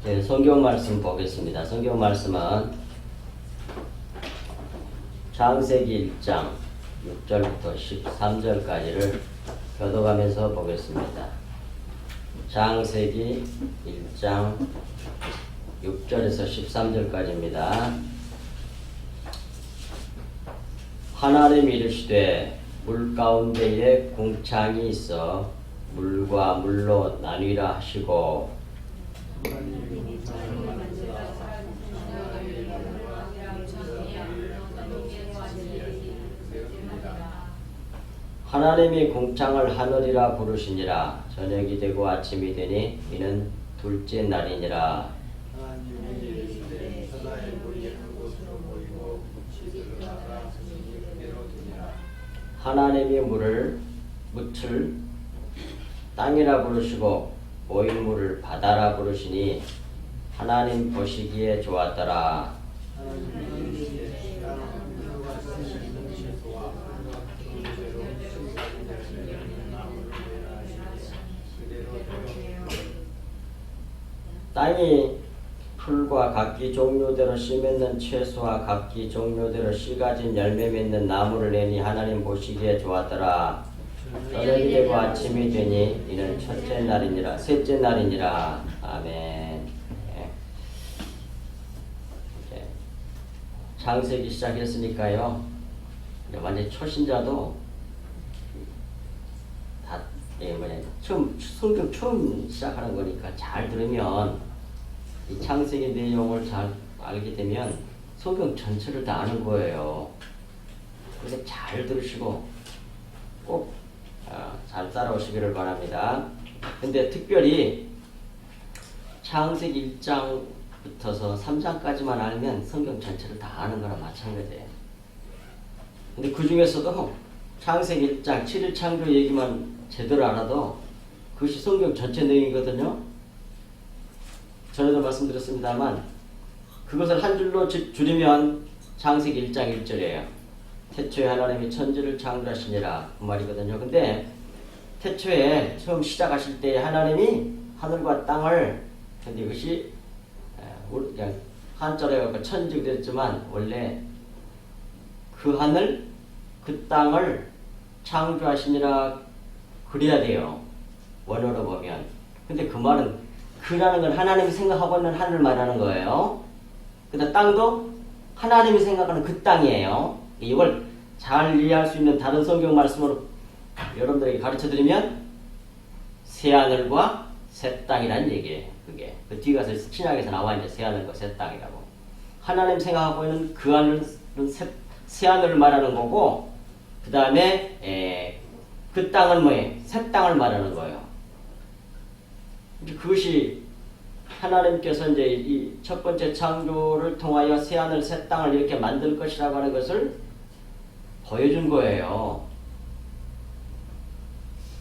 네, 성경 말씀 보겠습니다. 성경 말씀은 창세기 1장 6절부터 13절까지를 교도하면서 보겠습니다. 창세기 1장 6절에서 13절까지입니다. 하나님이 이르시되 물 가운데에 궁창이 있어 물과 물로 나뉘라 하시고 하나님이 궁창을 하늘이라 부르시니라. 저녁이 되고 아침이 되니 이는 둘째 날이니라. 하나님이 물을 묻을 땅이라 부르시고 모인 물을 바다라 부르시니 하나님 보시기에 좋았더라. 땅이 풀과 각기 종류대로 씨 맺는 채소와 각기 종류대로 씨 가진 열매 맺는 나무를 내니 하나님 보시기에 좋았더라. 저녁이 되고 아침이 되니 이는 첫째 날이니라. 셋째 날이니라. 아멘. 창세기 시작했으니까요. 완전 초신자도 다 성경 처음 시작하는 거니까 잘 들으면 이 창세기 내용을 잘 알게 되면 성경 전체를 다 아는 거예요. 그래서 잘 들으시고 꼭 잘 따라오시기를 바랍니다. 근데 특별히 창세기 1장부터서 3장까지만 알면 성경 전체를 다 아는 거랑 마찬가지예요. 근데 그 중에서도 창세기 1장 7일 창조 얘기만 제대로 알아도 그것이 성경 전체 내용이거든요. 전에도 말씀드렸습니다만 그것을 한 줄로 줄이면 창세기 1장 1절이에요. 태초에 하나님이 천지를 창조하시니라 그 말이거든요. 근데 태초에 처음 시작하실 때 하나님이 하늘과 땅을, 근데 이것이 그냥 한자로 해서 천지 그랬지만 원래 그 하늘 그 땅을 창조하시니라 그래야 돼요. 원어로 보면. 근데 그 말은 그라는 건 하나님이 생각하고 있는 하늘을 말하는 거예요. 근데 땅도 하나님이 생각하는 그 땅이에요. 이걸 잘 이해할 수 있는 다른 성경 말씀으로 여러분들에게 가르쳐 드리면 새하늘과 새 땅이라는 얘기예요. 그게 그 뒤에 가서 신약에서 나와 있는 새하늘과 새 땅이라고. 하나님 생각하고 있는 그 하늘은 새하늘을 말하는 거고, 그 다음에 그 땅은 뭐예요? 새 땅을 말하는 거예요. 그것이 하나님께서 이제 이 첫 번째 창조를 통하여 새하늘 새 땅을 이렇게 만들 것이라고 하는 것을 보여준 거예요.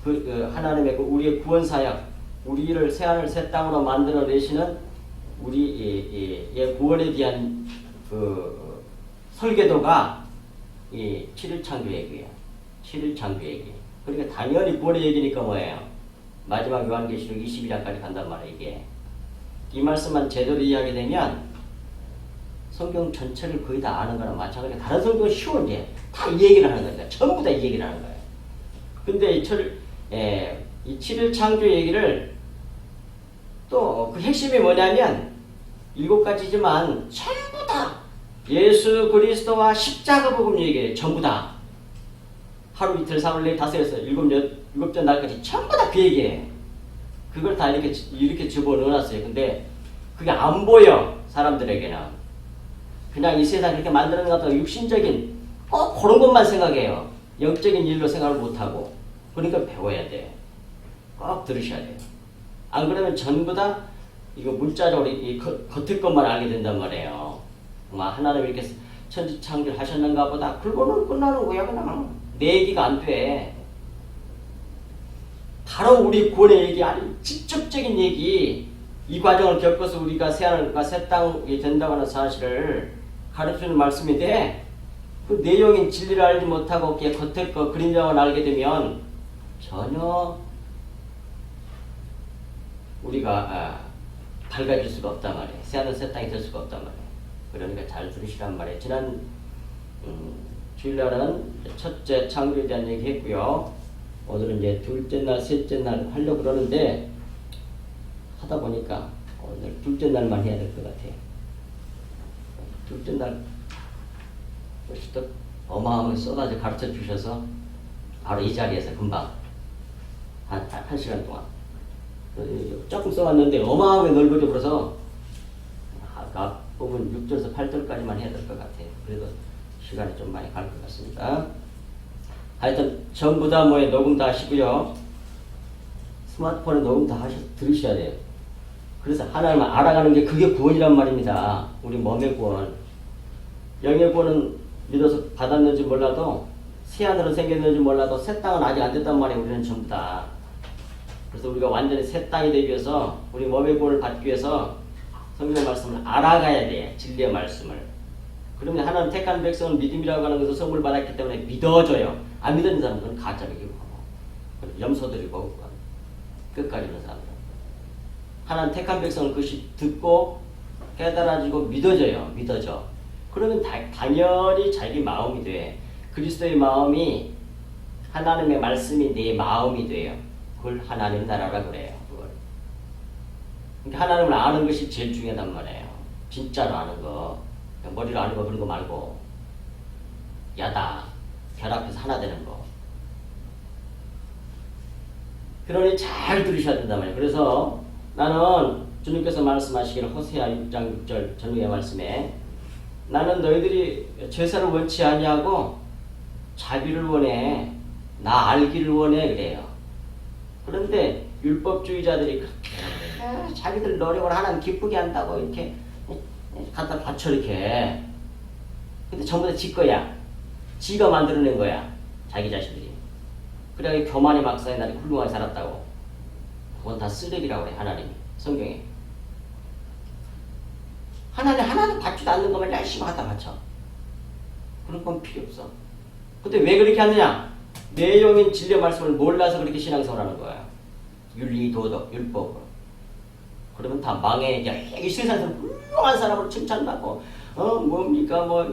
하나님의 우리의 구원 사역, 우리를 새하늘 새 땅으로 만들어 내시는 우리의 구원에 대한 그 설계도가 이 7일 창조 얘기예요. 7일 창조 얘기. 그러니까 당연히 구원의 얘기니까 뭐예요? 마지막 요한계시록 22장까지 간단 말이에요. 이게 이 말씀만 제대로 이해하게 되면 성경 전체를 거의 다 아는 거랑 마찬가지로 다른 성경은 쉬운데 다 이 얘기를 하는 거니까 전부 다 이 얘기를 하는 거예요. 근데 이 7일 창조 얘기를 또 그 핵심이 뭐냐면 7가지지만 전부 다 예수 그리스도와 십자가 복음 얘기예요. 전부 다. 하루 이틀 사흘 넷 다섯에서 일곱째 날까지 전부 다 그 얘기예요. 그걸 다 이렇게 집어넣어놨어요. 근데 그게 안 보여, 사람들에게는. 그냥 이 세상 이렇게 만드는 것 같다고 육신적인 그런 것만 생각해요. 영적인 일로 생각을 못하고. 그러니까 배워야 돼. 꼭 들으셔야 돼요. 안 그러면 전부 다 이거 문자적으로 이 겉의 것만 알게 된단 말이에요. 하나님 이렇게 천지 창조를 하셨는가 보다. 그걸로 끝나는 거야, 그냥. 내 얘기가 안 돼. 바로 우리 구원의 얘기, 아주 직접적인 얘기, 이 과정을 겪어서 우리가 새하늘과 새 땅이 된다고 하는 사실을 가르치는 말씀인데, 그 내용인 진리를 알지 못하고 겉의 거 그림자만 알게 되면 전혀 우리가 밝아질 수가 없단 말이에요. 새하늘 새 땅이 될 수가 없단 말이에요. 그러니까 잘 들으시란 말이에요. 지난 주일날은 첫째 창조에 대한 얘기 했고요. 오늘은 이제 둘째 날, 셋째 날 하려고 그러는데 하다 보니까 오늘 둘째 날만 해야 될 것 같아요. 둘째 날 또 어마어마하게 쏟아져 가르쳐 주셔서 바로 이 자리에서 금방 한 시간 동안 조금 써왔는데 어마어마하게 넓어져 버려서 앞부분 6절에서 8절까지만 해야 될 것 같아요. 그래도 시간이 좀 많이 갈 것 같습니다. 하여튼 전부 다 녹음 다 하시고요. 스마트폰에 녹음 다 들으셔야 돼요. 그래서 하나님을 알아가는 게 그게 구원이란 말입니다. 우리 몸의 구원. 영의 구원은 믿어서 받았는지 몰라도 새하늘은 생겼는지 몰라도 새 땅은 아직 안 됐단 말이에요. 우리는 전부 다. 그래서 우리가 완전히 새 땅이 되기 위해서 우리 몸의 구원을 받기 위해서 성경 말씀을 알아가야 돼. 진리의 말씀을. 그러면 하나님 택한 백성은 믿음이라고 하는 것을 선물 받았기 때문에 믿어줘요. 안 믿는 사람들은 가짜이고 염소들이고 끝까지 있는 사람들. 하나님 택한 백성은 그것이 듣고 깨달아지고 믿어져. 그러면 당연히 자기 마음이 돼. 그리스도의 마음이 하나님의 말씀이 내 마음이 돼요. 그걸 하나님 나라라 그래요. 그걸. 그러니까 하나님을 아는 것이 제일 중요하단 말이에요. 진짜로 아는 거. 머리로 아는 거 그런 거 말고 야다 결합해서 하나 되는 거. 그러니 잘 들으셔야 된단 말이에요. 그래서 나는 주님께서 말씀하시기를 호세아 6장 6절 전후의 말씀에 나는 너희들이 제사를 원치 아니하고 자비를 원해. 나 알기를 원해 그래요. 그런데 율법주의자들이 그렇게 자기들 노력을 하나님 기쁘게 한다고 이렇게 갖다 바쳐 이렇게. 근데 전부 다 지 거야. 지가 만들어낸 거야. 자기 자신들이. 그래야 교만의 막사에 나를 훌륭하게 살았다고. 그건 다 쓰레기라고 그래 하나님이. 성경에. 하나님 하나도 받지도 않는 것만 열심히 갖다 바쳐. 그런 건 필요 없어. 근데 왜 그렇게 하느냐? 내용인 진리의 말씀을 몰라서 그렇게 신앙생활하는 거야. 윤리, 도덕, 율법. 그러면 다 망해. 이 세상에서 훌륭한 사람으로 칭찬받고, 뭡니까,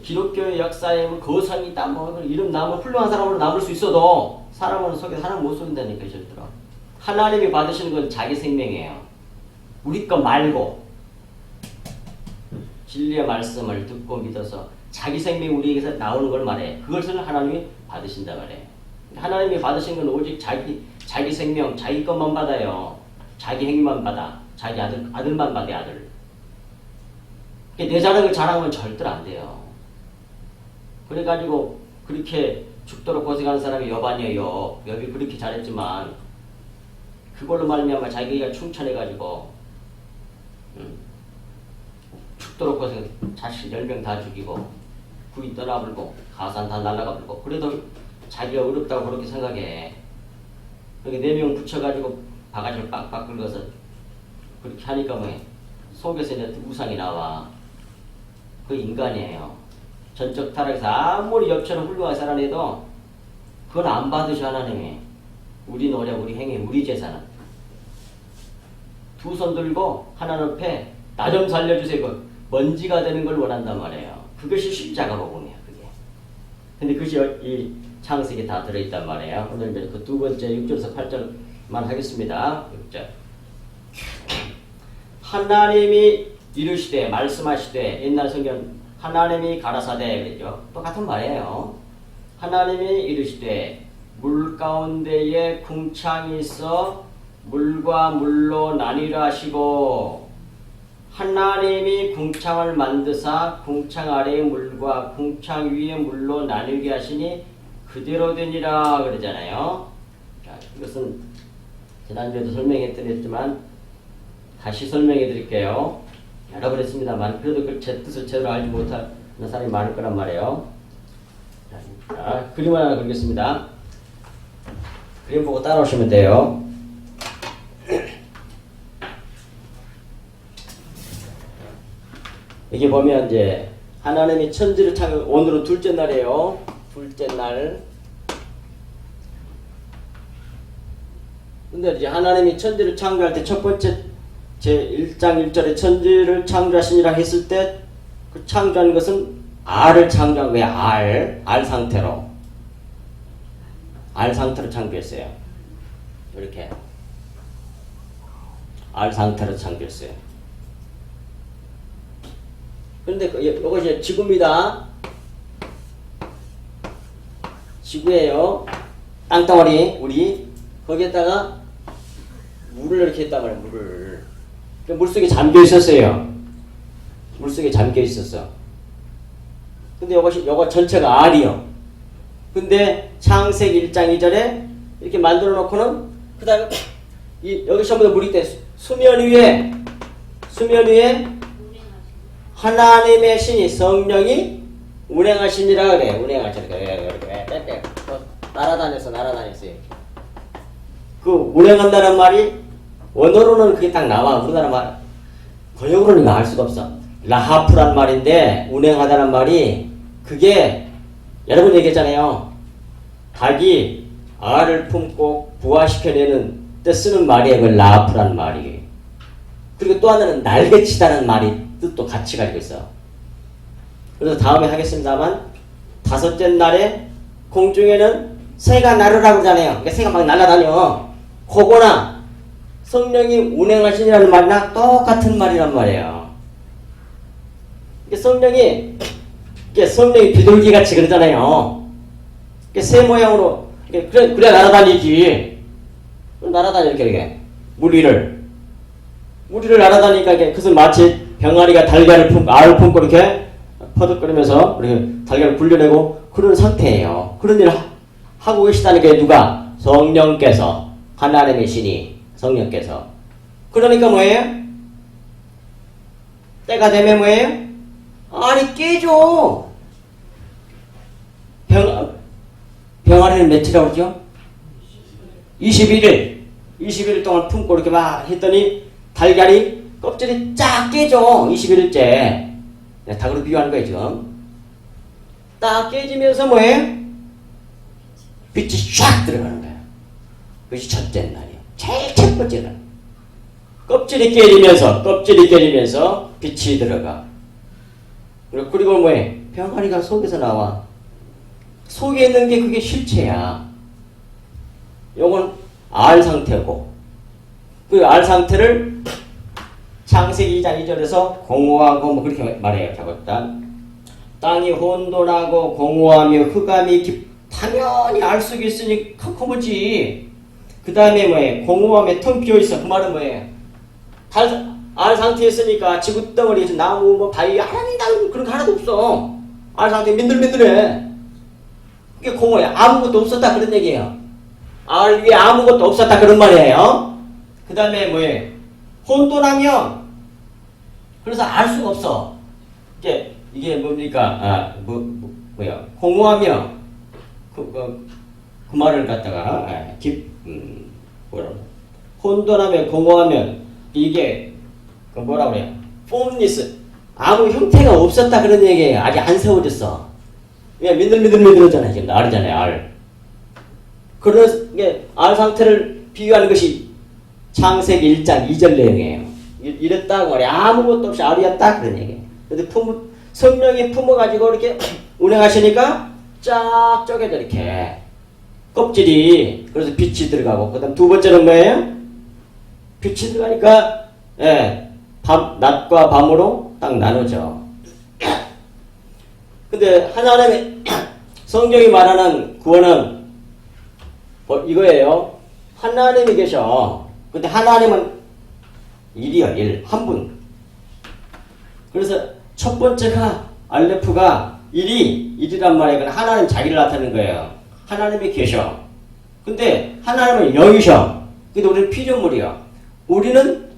기독교의 역사에 거상이다, 이름 남은 훌륭한 사람으로 남을 수 있어도 사람은 사람 못 속인다니까, 절대로. 하나님이 받으시는 건 자기 생명이에요. 우리 거 말고. 진리의 말씀을 듣고 믿어서 자기 생명이 우리에게서 나오는 걸 말해. 그것을 하나님이 받으신다 말해. 하나님이 받으신 건 오직 자기 생명, 자기 것만 받아요. 자기 행위만 받아. 자기 아들만 받아, 아들. 내 자랑을 자랑하면 절대로 안 돼요. 그래가지고 그렇게 죽도록 고생하는 사람이 욥아니에요. 욥이 그렇게 잘했지만 그걸로 말미암아 자기가 충천해가지고 죽도록 고생, 자식 10명 다 죽이고 부인 떠나버리고 가산 다 날아가버리고 그래도 자기가 어렵다고 그렇게 생각해. 그렇게 4명 붙여가지고 바가지를 빡빡 긁어서 그렇게 하니까 속에서 이제 우상이 나와. 그 인간이에요. 전적 타락에서 아무리 엽처럼 훌륭하게 살아내도 그건 안 받으셔 하나님이. 우리 노력, 우리 행위, 우리 재산은. 두 손 들고 하나님 앞에 나 좀 살려주세요. 그 먼지가 되는 걸 원한단 말이에요. 그것이 십자가 복음이에요. 그게. 근데 그것이 이 창세기에 다 들어있단 말이에요. 오늘 이제 그 두 번째 6절에서 8절만 하겠습니다. 6절. 하나님이 이르시되 말씀하시되 옛날 성경 하나님이 가라사대 그랬죠. 똑같은 말이에요. 하나님이 이르시되 물 가운데에 궁창이 있어 물과 물로 나뉘라 하시고 하나님이 궁창을 만드사 궁창 아래의 물과 궁창 위의 물로 나누게 하시니 그대로 되니라 그러잖아요. 자, 이것은 지난주에도 설명해 드렸지만 다시 설명해 드릴게요. 여러 번 했습니다만 그래도 제 뜻을 제대로 알지 못하는 사람이 많을 거란 말이에요. 자, 그림 하나 그리겠습니다. 그림 보고 따라오시면 돼요. 여기 보면 이제 하나님이 천지를 창조, 오늘은 둘째 날이에요. 둘째 날. 근데 이제 하나님이 천지를 창조할 때 첫 번째 제1장 1절에 천지를 창조하시니라 했을 때 그 창조한 것은 알을 창조한 거예요. 알 상태로. 알 상태로 창조했어요. 이렇게. 알 상태로 창조했어요. 그런데 이것이 지구입니다. 지구예요. 땅덩어리, 우리. 거기에다가 물을 이렇게 했단 말이에요, 물을. 물속에 잠겨 있었어요. 물속에 잠겨 있었어. 근데 요거 전체가 알이요. 근데 창세기 1장 2절에 이렇게 만들어 놓고는, 그 다음에, 여기 전부 다 물이 돼. 수면 위에 하나님의 신이, 성령이 운행하시니라 그래. 운행하시니라 그래. 날아다녔어요. 그 운행한다는 말이 원어로는 그게 딱 나와. 우리나라 말 번역으로는 알 수가 없어. 라하프란 말인데 운행하다는 말이 그게 여러분 얘기했잖아요. 닭이 알을 품고 부화시켜내는 때 쓰는 말이에요. 그 라하프란 말이. 그리고 또 하나는 날개치다는 말이 뜻도 같이 가지고 있어. 그래서 다음에 하겠습니다만, 5째 날에 공중에는 새가 나르라고 그러잖아요. 그러니까 새가 막 날아다녀. 그거나 성령이 운행하시니라는 말이나 똑같은 말이란 말이에요. 성령이 비둘기 같이 그러잖아요. 새 모양으로 그래 날아다니지. 날아다녀 이렇게 물 위를 날아다니니까 그것은 마치 병아리가 알을 품고 이렇게 퍼득거리면서 이렇게 달걀을 굴려내고 그런 상태예요. 그런 일을 하고 계시다는 게 누가? 성령께서, 하나님의 신이 성령께서. 그러니까 뭐예요? 때가 되면 뭐예요? 아니 깨져. 병아리는 며칠이라고 그러죠? 21일 동안 품고 이렇게 막 했더니 달걀이 껍질이 쫙 깨져. 21일째. 닭으로 비유하는 거예요 지금. 딱 깨지면서 뭐예요? 빛이 쫙 들어가는 거예요. 그것이 첫째 날이에요. 제일 첫 번째 날. 껍질이 깨지면서 빛이 들어가. 그리고 뭐예요? 병아리가 속에서 나와. 속에 있는 게 그게 실체야. 요건 알 상태고, 그 알 상태를 창세기 2장 2절에서 공허하고 뭐 그렇게 말해요. 작업다. 땅이 혼돈하고 공허하며 흑암이 당연히 알 속에 있으니 컴컴하지. 그 다음에 뭐예요? 공허함에 텅 비어 있어. 그 말은 뭐예요? 알 상태에 있으니까 지구덩어리에서 나무, 뭐 바위, 그런 거 하나도 없어. 알 상태 민들민들해. 그게 공허해. 아무것도 없었다 그런 얘기예요. 알 위에 아무것도 없었다 그런 말이에요. 그 다음에 뭐예요? 혼돈하며, 그래서 알 수가 없어. 이게 뭡니까? 뭐야? 공허하며, 그 말을 갖다가, 혼돈하며, 공허하며, 이게, 뭐라고 그래요? 폼리스. 아무 형태가 없었다 그런 얘기예요. 아직 안 세워졌어. 그냥 민들민들하잖아요. 지금 알이잖아요, 알. 그런 게, 알 상태를 비유하는 것이 창세기 1장 2절 내용이에요. 이랬다고 말이야. 아무것도 없이 알이었다 그런 얘기예요. 근데 성령이 품어가지고 이렇게 운행하시니까 쫙 쪼개져 이렇게. 껍질이, 그래서 빛이 들어가고, 그 다음 두 번째는 뭐예요? 빛이 들어가니까, 낮과 밤으로 딱 나누죠. 근데 하나님의 성경이 말하는 구원은 이거예요. 하나님이 계셔. 근데 하나님은 일이요, 한 분. 그래서 첫 번째가 알레프가 일이란 말이에요. 하나님 자기를 나타내는 거예요. 하나님이 계셔. 근데 하나님은 영이셔. 근데 우리는 피조물이야. 우리는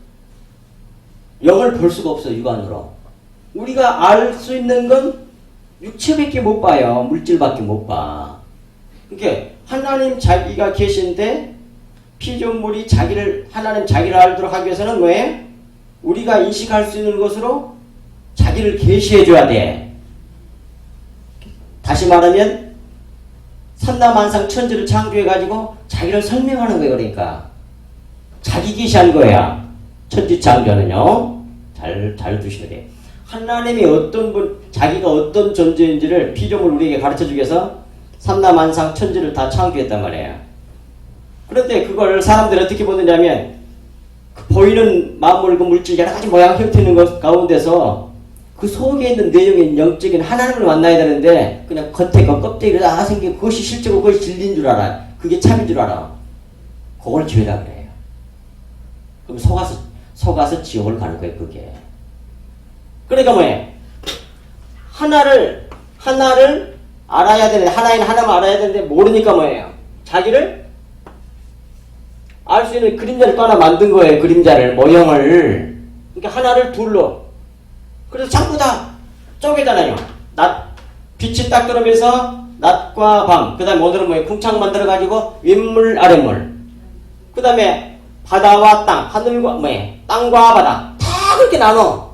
영을 볼 수가 없어, 육안으로. 우리가 알 수 있는 건 육체밖에 못 봐요. 물질밖에 못 봐. 그러니까 하나님 자기가 계신데 피조물이 하나님 자기를 알도록 하기 위해서는 왜? 우리가 인식할 수 있는 것으로 자기를 계시해줘야 돼. 다시 말하면 삼라만상 천지를 창조해가지고 자기를 설명하는 거예요. 그러니까 자기 계시한 거야. 천지창조는요. 잘 두시면 돼요. 하나님이 어떤 분, 자기가 어떤 존재인지를 피조물 우리에게 가르쳐주기 위해서 삼라만상 천지를 다 창조했단 말이에요. 그런데 그걸 사람들이 어떻게 보느냐면 그 보이는 만물, 그 물질 여러 가지 모양 형태 있는 것 가운데서 그 속에 있는 내용인 영적인 하나님을 만나야 되는데 그냥 겉에 그 껍데기를 다 생긴 그것이 실제로 그것이 진리인 줄 알아. 그게 참인 줄 알아. 그걸 죄다 그래요. 그럼 속아서 지옥을 가는 거예요, 그게. 그러니까 뭐예요? 하나를 알아야 되는데, 하나만 알아야 되는데, 모르니까 뭐예요? 자기를 알 수 있는 그림자를 또 하나 만든 거예요, 그림자를, 모형을. 그러니까 하나를 둘로. 그래서 전부 다 쪼개잖아요. 빛이 딱 들어오면서, 낮과 밤. 그 다음에 오늘은 뭐예요? 궁창 만들어가지고, 윗물, 아랫물. 그 다음에 바다와 땅, 하늘과, 뭐예요? 땅과 바다. 다 그렇게 나눠.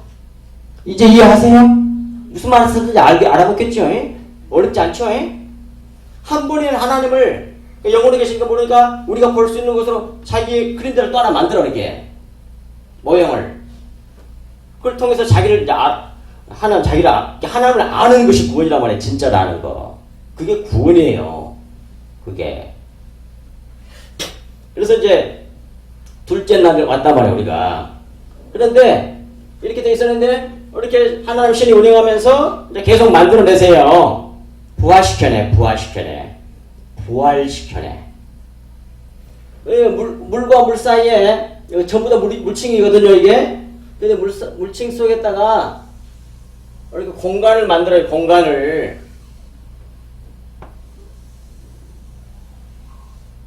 이제 이해하세요? 무슨 말을 쓰는지 알아먹겠죠? 어렵지 않죠? 한 분인 하나님을 영혼에 계신 거 모르니까 우리가 볼 수 있는 것으로 자기의 그림자를 또 하나 만들어 이게 모형을. 그걸 통해서 자기를 이제 하나님을 아는 것이 구원이란 말이에요. 진짜로 아는 거. 그게 구원이에요. 그게. 그래서 이제 둘째 날에 왔단 말이에요, 우리가. 그런데 이렇게 돼 있었는데 이렇게 하나님 신이 운영하면서 이제 계속 만들어내세요. 부활시켜내. 물과 물 사이에 전부 다 물층이거든요, 이게. 근데 물층 속에다가 이렇게 공간을 만들어요, 공간을.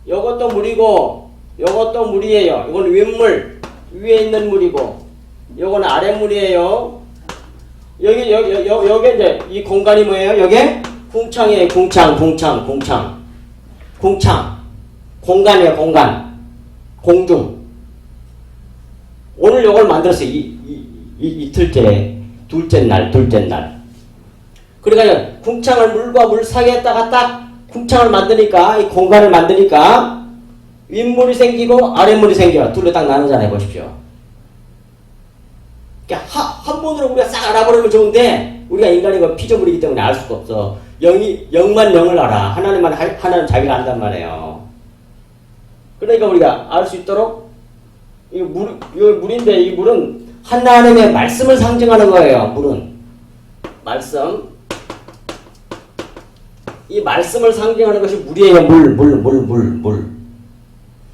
요것도 물이고, 요것도 물이에요. 이건 윗물, 위에 있는 물이고, 요건 아랫물이에요. 여기 이제 이 공간이 뭐예요? 여기 궁창이에요. 궁창. 공간이에요, 공간. 공중. 오늘 요걸 만들었어요. 이틀째, 둘째 날. 그러니까 궁창을 물과 물 사이에다가 딱 궁창을 만드니까, 이 공간을 만드니까 윗물이 생기고 아랫물이 생겨요. 둘로 딱 나누잖아요. 보십시오. 한 번으로 우리가 싹 알아버리면 좋은데 우리가 인간이 피조물이기 때문에 알 수가 없어. 영만 영을 알아. 하나는 자기가 안단 말이에요. 그러니까 우리가 알 수 있도록 이거 물인데 이 물은 하나님의 말씀을 상징하는 거예요. 물은 말씀. 이 말씀을 상징하는 것이 물이에요. 물.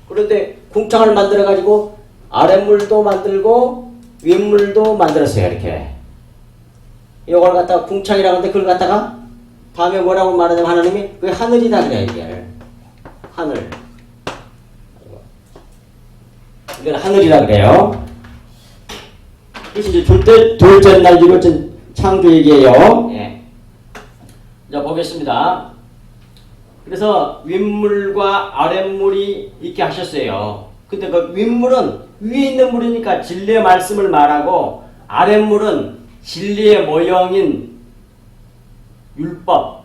그런데 궁창을 만들어 가지고 아랫물도 만들고 윗물도 만들었어요. 이렇게. 이걸 갖다가 궁창이라고 하는데 그걸 갖다가 다음에 뭐라고 말하냐면 하나님이 그게 하늘이다 그래요. 이게 하늘. 이건 하늘이라 그래요. 그래서 이제 둘째 날 이루어진 창조 얘기예요. 예. 자 보겠습니다. 그래서 윗물과 아랫물이 있게 하셨어요. 근데 그 윗물은 위에 있는 물이니까 진리의 말씀을 말하고 아랫물은 진리의 모형인 율법,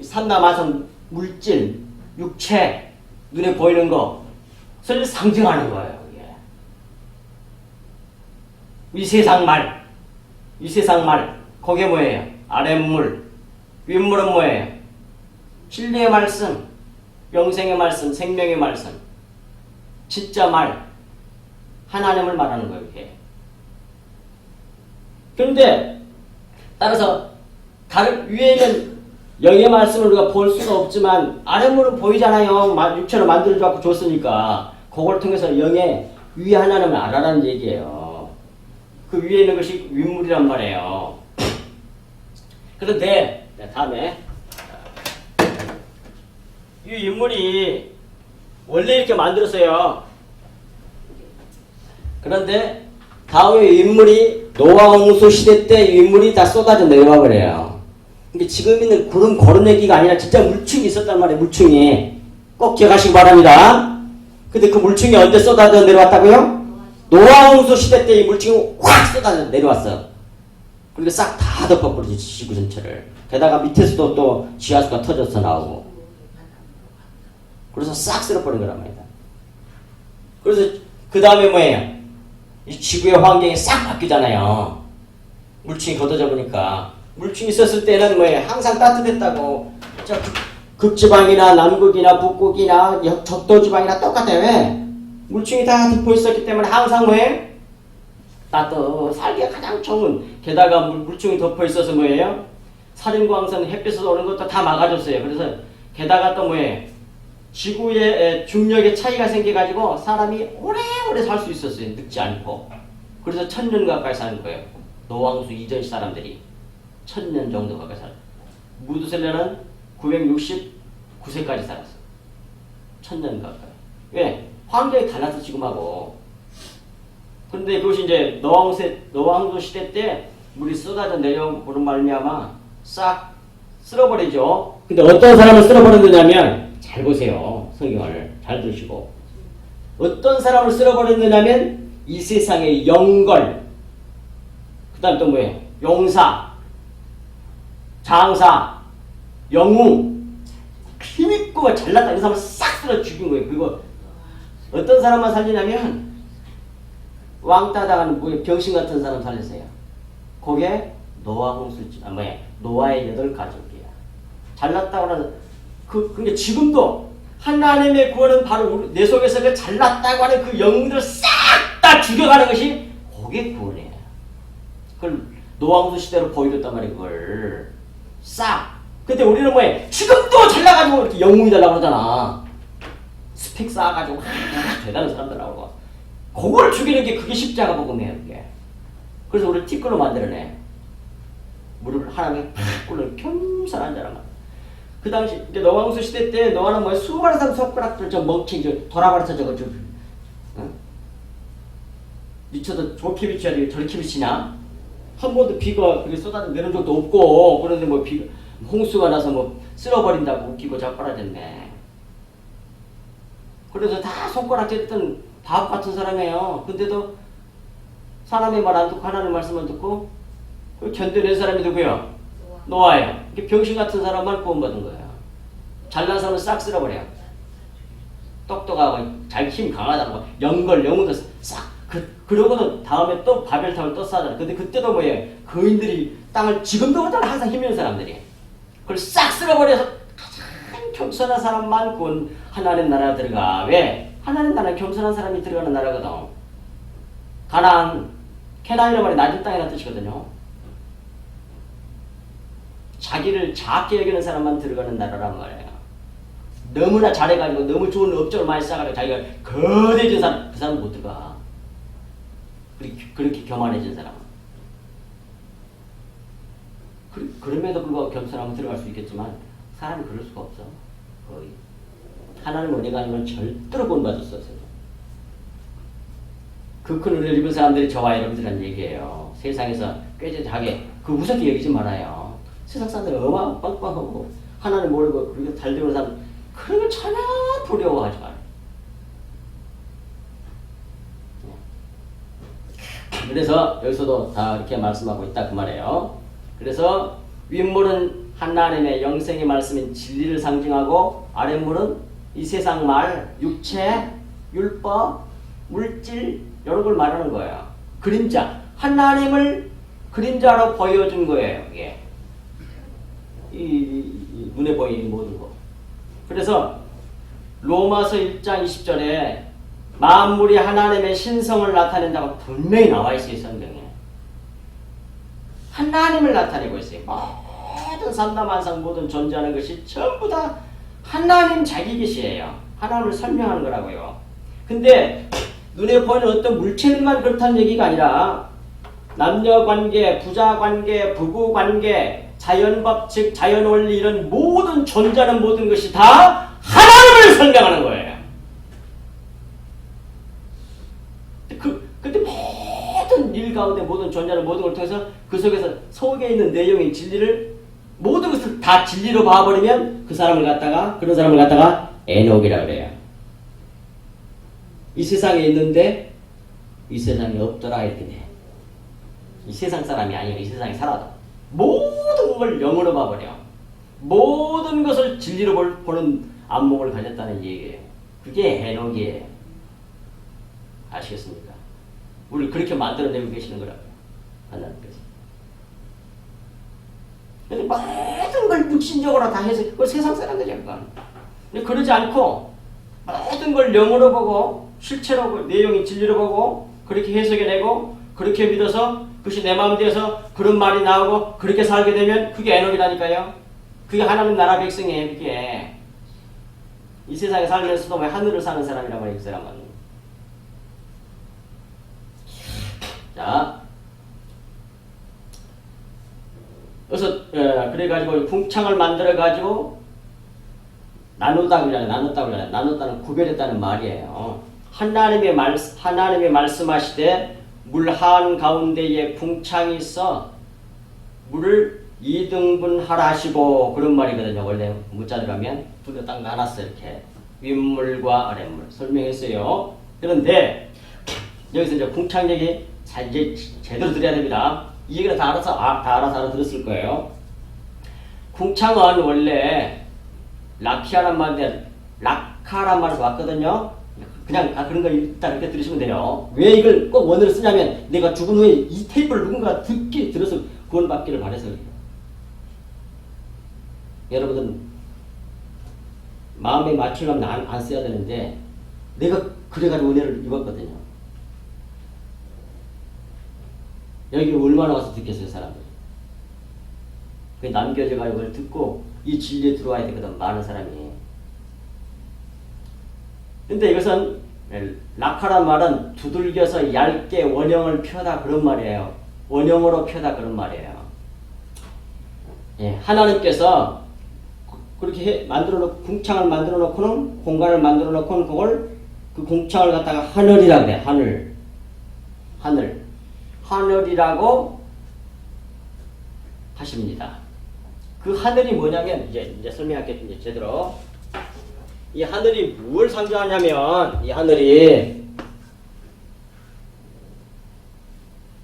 삼라만상 물질, 육체, 눈에 보이는 것을 상징하는 거예요. 이 세상 말, 그게 뭐예요? 아랫물, 윗물은 뭐예요? 진리의 말씀, 영생의 말씀, 생명의 말씀, 진짜 말, 하나님을 말하는 거예요. 이게. 그런데 따라서 위에는 영의 말씀을 우리가 볼 수가 없지만 아랫물은 보이잖아요. 육체로 만들어갖고 줬으니까 그걸 통해서 영의 위에 하나님을 알아라는 얘기예요. 그 위에 있는 것이 윗물이란 말이에요. 그런데 다음에 이 윗물이 원래 이렇게 만들었어요. 그런데 다음에 윗물이 노아 홍수 시대 때 윗물이 다 쏟아져 내려와 버려요. 근데 지금 있는 그런 얘기가 아니라 진짜 물층이 있었단 말이에요. 물층이. 꼭 기억하시기 바랍니다. 근데 그 물층이 언제 쏟아져 내려왔다고요? 노아 홍수 시대 때 이 물층이 확 쏟아져 내려왔어. 그리고 싹 다 덮어버리지, 지구 전체를. 게다가 밑에서도 또 지하수가 터져서 나오고. 그래서 싹 쓸어버린 거란 말이다. 그래서 그 다음에 뭐예요? 이 지구의 환경이 싹 바뀌잖아요. 물층이 걷어져 보니까. 물층이 있었을 때는 뭐예요? 항상 따뜻했다고. 저 극지방이나 남극이나 북극이나 적도지방이나 똑같아요. 왜? 물층이 다 덮어 있었기 때문에 항상 뭐예요? 따뜻하게 가장 좋은. 게다가 물층이 덮어 있어서 뭐예요? 사륜광선 햇빛에서 오는 것도 다 막아줬어요. 그래서 게다가 또 뭐예요? 지구의 중력의 차이가 생겨가지고 사람이 오래오래 살 수 있었어요. 늙지 않고. 그래서 1000년 가까이 사는 거예요. 노왕수 이전 사람들이 1000년 정도 가까이 살아요. 무드셀라는 969세까지 살았어요. 1000년 가까이. 왜? 환경이 달라서 지금하고. 그런데 그것이 이제 노왕수 시대 때 물이 쏟아져 내려오는 말미암아 싹 쓸어버리죠. 근데 어떤 사람을 쓸어버렸느냐면, 잘 보세요. 성경을 잘 들으시고. 어떤 사람을 쓸어버렸느냐면 이 세상의 영걸, 그 다음 또 뭐예요? 용사, 장사, 영웅, 힘있고 잘났다 이 사람을 싹 쓸어 죽인 거예요. 그리고 어떤 사람만 살리냐면 왕따 당하는 병신 같은 사람 살렸어요. 그게 노아의 8가족이야. 잘났다고 하는 그러니까 지금도 하나님의 구원은 바로 내 속에서 그 잘났다고 하는 그 영들을 싹 다 죽여가는 것이 그게 구원이에요. 그걸 노왕수 시대로 보여줬단 말이에요. 그걸 싹. 근데 우리는 뭐해? 지금도 잘나가지고 이렇게 영웅이 되려고 그러잖아. 스펙 쌓아가지고 대단한 사람들 나오고. 그걸 죽이는 게 그게 십자가 복음이에요. 그게. 그래서 우리를 티끌로 만들어내. 무릎을 하나님의 팍 꿇는 겸손한 자란 말이야. 그 당시 이제 노왕수 시대 때 노아는 뭐 수많은 사람 손가락들 저 멍청 돌아버려서 저거 좀 미쳐서 좋게 비쳐야 저렇게 비치냐? 한 번도 비가 그렇게 쏟아져 내는 적도 없고. 그런데 뭐 비가 홍수가 나서 뭐 쓸어버린다고 웃기고 자빠라졌네. 그래서 다 손가락 쨌던 바보 같은 사람이에요. 근데도 사람의 말 안 듣고 하나님 말씀만 듣고 견뎌낸 사람이 누구예요? 노아예요. 병신 같은 사람만 구원받은 거예요. 잘난 사람은 싹 쓸어버려요. 똑똑하고 잘 힘 강하다고 영웅도 싹. 그러고는 다음에 또 바벨탑을 또 쌓잖아. 근데 그때도 뭐예요? 거인들이 땅을 지금도 그렇잖아. 항상 힘 있는 사람들이. 그걸 싹 쓸어버려서 가장 겸손한 사람만 구원 하나님 나라 들어가. 왜? 하나님 나라는 겸손한 사람이 들어가는 나라거든. 캐나안이라는 말이 낮은 땅이라는 뜻이거든요. 자기를 작게 여기는 사람만 들어가는 나라란 말이에요. 너무나 잘해가지고 너무 좋은 업적을 많이 쌓아가지고 자기가 거대해진 사람, 그 사람 못 들어가. 그렇게 교만해진 사람은. 그럼에도 불구하고 겸손하면 들어갈 수 있겠지만 사람이 그럴 수가 없어. 거의. 하나님 은혜가 아니면 절대로 구원받았었어요. 그 큰 은혜를 입은 사람들이 저와 여러분들이란 얘기예요. 세상에서 꾀죄하게 그 무섭게 여기지 말아요. 세상 사람들이 빵빵하고 하나님 모르고 그렇게 잘 되는 사람 그런 걸 전혀 두려워하지 마요. 그래서 여기서도 다 이렇게 말씀하고 있다 그 말이에요. 그래서 윗물은 하나님의 영생의 말씀인 진리를 상징하고 아랫물은 이 세상 말, 육체, 율법, 물질 이런 걸 말하는 거예요. 그림자, 하나님을 그림자로 보여준 거예요. 이게 이 눈에 보이는 모든 거. 그래서 로마서 1장 20절에 만물이 하나님의 신성을 나타낸다고 분명히 나와 있어요. 성경에. 하나님을 나타내고 있어요. 모든 삼다만상 모든 존재하는 것이 전부 다 하나님 자기 계시예요. 하나님을 설명하는 거라고요. 근데 눈에 보이는 어떤 물체들만 그렇다는 얘기가 아니라 남녀관계, 부자관계, 부부관계, 자연법 즉 자연원리 이런 모든 존재하는 모든 것이 다 하나님을 설명하는 거예요. 근데 모든 일 가운데 모든 존재하는 모든 걸 통해서 그 속에 있는 내용의 진리를 모든 것을 다 진리로 봐버리면 그런 사람을 갖다가 에녹이라고 그래요. 이 세상에 있는데 이 세상에 없더라 이렇게 돼. 이 세상 사람이 아니에요. 이 세상에 살아도 모든 걸 영으로 봐버려. 모든 것을 진리로 보는 안목을 가졌다는 얘기예요. 그게 에녹이에요. 아시겠습니까? 우리를 그렇게 만들어내고 계시는 거라고요. 하나님께서. 근데 모든 걸 육신적으로 다 해서 그걸 세상 사람들이 그건. 근데 그러지 않고 모든 걸 영으로 보고 실체로 내용이 진리로 보고 그렇게 해석해내고 그렇게 믿어서 그것이 내 마음대에서 그런 말이 나오고 그렇게 살게 되면 그게 에녹이라니까요. 그게 하나님 나라 백성이에요. 그게 이 세상에 살면서도 왜 하늘을 사는 사람이란 말이에요. 그 사람은. 자, 그래서 그래가지고 궁창을 만들어가지고 나눴다고 그러잖아요. 나눴다는 구별했다는 말이에요. 하나님의 말씀하시되 물 한가운데에 궁창이 있어 물을 2등분 하라 하시고 그런 말이거든요. 원래 문자들 가면 두 개 딱 나눴어요. 이렇게 윗물과 아랫물 설명했어요. 그런데 여기서 이제 궁창 얘기 이제 제대로 들어야 됩니다. 이 얘기는 다 알아서 알아들었을 거예요. 궁창은 원래 라키아란 말인데 라카란 말에서 왔거든요. 그냥 그런 거 일단 이렇게 들으시면 돼요. 왜 이걸 꼭 원어로 쓰냐면 내가 죽은 후에 이 테이프를 누군가 듣게 들어서 구원받기를 바라서 그래요. 여러분은 마음에 맞추려면 안 써야 되는데 내가 그래가지고 은혜를 입었거든요. 여기 얼마나 와서 듣겠어요, 사람들이. 그 남겨져가지고 그걸 듣고 이 진리에 들어와야 되거든, 많은 사람이. 근데 이것은 라카란 말은 두들겨서 얇게 원형을 펴다 그런 말이에요. 원형으로 펴다 그런 말이에요. 예, 하나님께서 그렇게 만들어 놓고 궁창을 만들어 놓고는 공간을 만들어 놓고는 그걸 그 궁창을 갖다가 하늘이라 그래. 하늘이라고 하십니다. 그 하늘이 뭐냐면 이제 설명할게요. 이제 제대로. 이 하늘이 뭘 상징하냐면 이 하늘이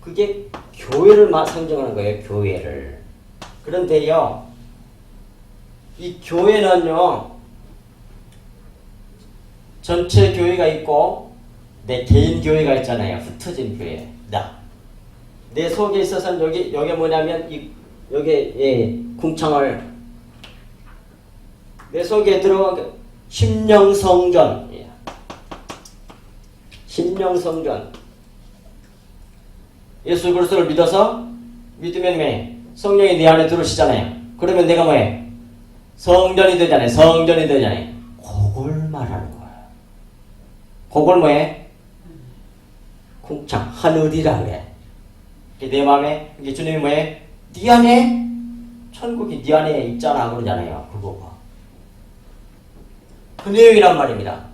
그게 교회를 상징하는 거예요. 교회를. 그런데요, 이 교회는요 전체 교회가 있고 내 개인 교회가 있잖아요. 흩어진 교회. 내 속에 있어서는 여기 뭐냐면 여기 궁창을 내 속에 들어가게 심령성전. 심령성전. 예수 그리스도를 믿으면 왜? 성령이 내 안에 들어오시잖아요. 그러면 내가 뭐해? 성전이 되잖아요. 그걸 말하는 거야. 그걸 뭐해? 궁창, 하늘이라 그래. 내 마음에, 이게 주님이 뭐해? 네 안에, 천국이 네 안에 있잖아. 그러잖아요. 그거 봐. 그 내용이란 말입니다.